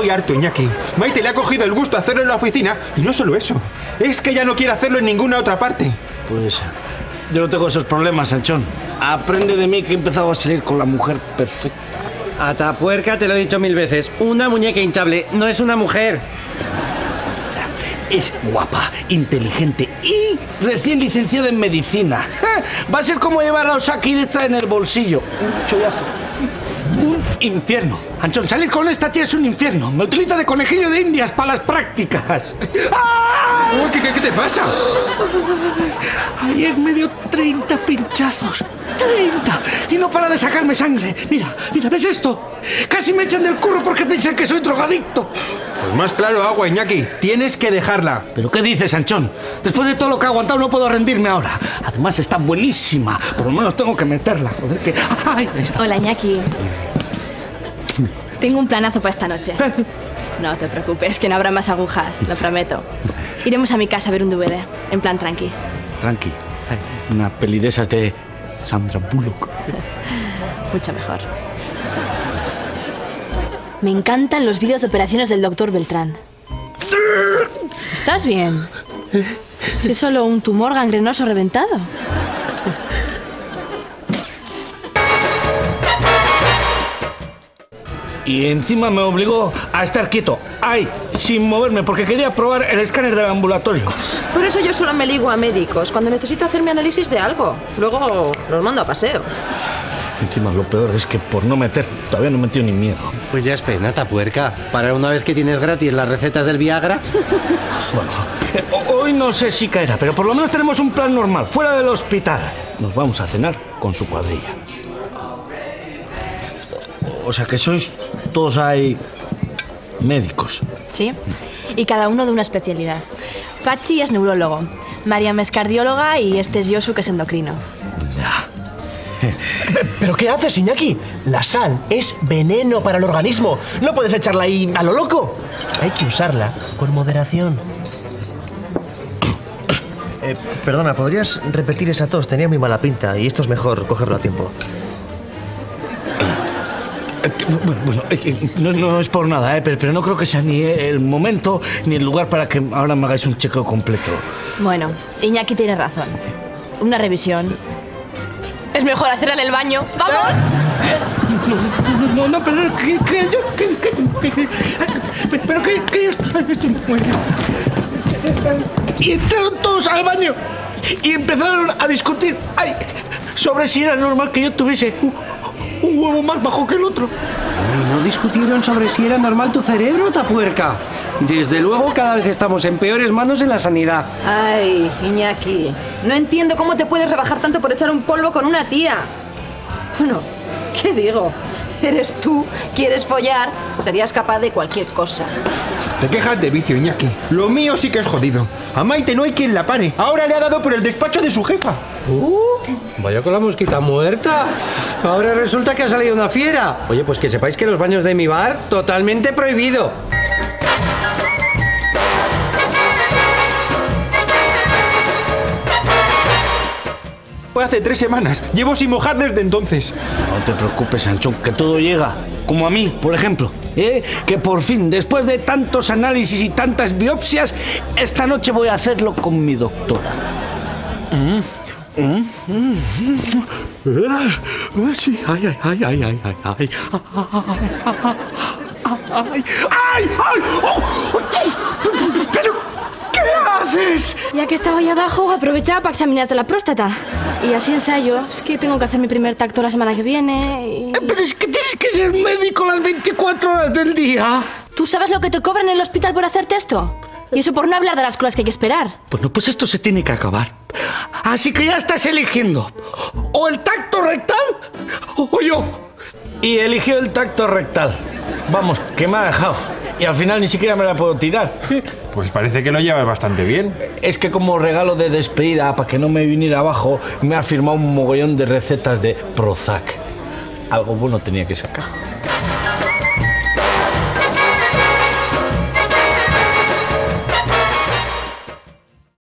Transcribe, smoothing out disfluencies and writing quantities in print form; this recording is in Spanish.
estoy harto, Iñaki. Maite le ha cogido el gusto a hacerlo en la oficina y no solo eso. Es que ya no quiere hacerlo en ninguna otra parte. Pues yo no tengo esos problemas, Sanchón. Aprende de mí que he empezado a salir con la mujer perfecta. Atapuerca, te lo he dicho 1000 veces. Una muñeca hinchable no es una mujer. Es guapa, inteligente y recién licenciada en medicina. Va a ser como llevar a Osaki de esta en el bolsillo. Un chollazo. Un infierno. Anchón, salir con esta tía es un infierno. Me utiliza de conejillo de indias para las prácticas. ¡Ah! ¿Qué te pasa? Ayer me dio 30 pinchazos. 30. Y no para de sacarme sangre. Mira, ¿ves esto? Casi me echan del curro porque piensan que soy drogadicto. Pues más claro agua, Iñaki. Tienes que dejarla. ¿Pero qué dices, Sanchón? Después de todo lo que he aguantado no puedo rendirme ahora. Además está buenísima. Por lo menos tengo que meterla. Joder, que... ¡Ay! Ahí está. Hola, Iñaki. Tengo un planazo para esta noche. No te preocupes, que no habrá más agujas, lo prometo. Iremos a mi casa a ver un DVD, en plan tranqui. Tranqui. Una peli de esas de Sandra Bullock. Mucho mejor. Me encantan los vídeos de operaciones del doctor Beltrán. ¿Estás bien? Si es solo un tumor gangrenoso reventado. Y encima me obligó a estar quieto, ahí, sin moverme, porque quería probar el escáner del ambulatorio. Por eso yo solo me ligo a médicos, cuando necesito hacerme análisis de algo. Luego los mando a paseo. Encima lo peor es que por no meter, todavía no me he metido ni miedo. Pues ya es pena, Tapuerca. Para una vez que tienes gratis las recetas del Viagra. Bueno, hoy no sé si caerá, pero por lo menos tenemos un plan normal, fuera del hospital. Nos vamos a cenar con su cuadrilla. O sea que sois todos ahí médicos. Sí, y cada uno de una especialidad. Pachi es neurólogo, Mariam es cardióloga y este es Yosu, que es endocrino. Ya. ¿Pero qué haces, Iñaki? La sal es veneno para el organismo. No puedes echarla ahí a lo loco. Hay que usarla con moderación. Perdona, ¿podrías repetir esa tos? Tenía muy mala pinta y esto es mejor cogerlo a tiempo. Bueno, no es por nada, pero no creo que sea ni el momento ni el lugar para que ahora me hagáis un chequeo completo. Bueno, Iñaki tiene razón. Una revisión. Es mejor hacerla en el baño. ¡Vamos! No, pero y entraron todos al baño y empezaron a discutir sobre si era normal que yo tuviese un huevo más bajo que el otro. ¿No discutieron sobre si era normal tu cerebro, Tapuerca? Desde luego cada vez estamos en peores manos en la sanidad. Ay, Iñaki, no entiendo cómo te puedes rebajar tanto por echar un polvo con una tía. Bueno, ¿qué digo? Eres tú, quieres follar, serías capaz de cualquier cosa. Te quejas de vicio, Iñaki. Lo mío sí que es jodido. A Maite no hay quien la pare. Ahora le ha dado por el despacho de su jefa. Vaya con la mosquita muerta. Ahora resulta que ha salido una fiera. Oye, pues que sepáis que los baños de mi bar, totalmente prohibido. Fue hace 3 semanas. Llevo sin mojar desde entonces. No te preocupes, Sanchón, que todo llega. Como a mí, por ejemplo. Que por fin, después de tantos análisis y tantas biopsias, esta noche voy a hacerlo con mi doctora. Sí, pero ¿qué haces? Ya que estaba ahí abajo, aprovechaba para examinarte la próstata. Y así ensayo. Es que tengo que hacer mi primer tacto la semana que viene y... Pero es que tienes que ser médico las 24 horas del día. ¿Tú sabes lo que te cobran en el hospital por hacerte esto? Y eso por no hablar de las cosas que hay que esperar. Bueno, pues esto se tiene que acabar. Así que ya estás eligiendo. O el tacto rectal o yo. Y eligió el tacto rectal. Vamos, que me ha dejado. Y al final ni siquiera me la puedo tirar. Pues parece que lo llevas bastante bien. Es que como regalo de despedida, para que no me viniera abajo, me ha firmado un mogollón de recetas de Prozac. Algo bueno tenía que sacar.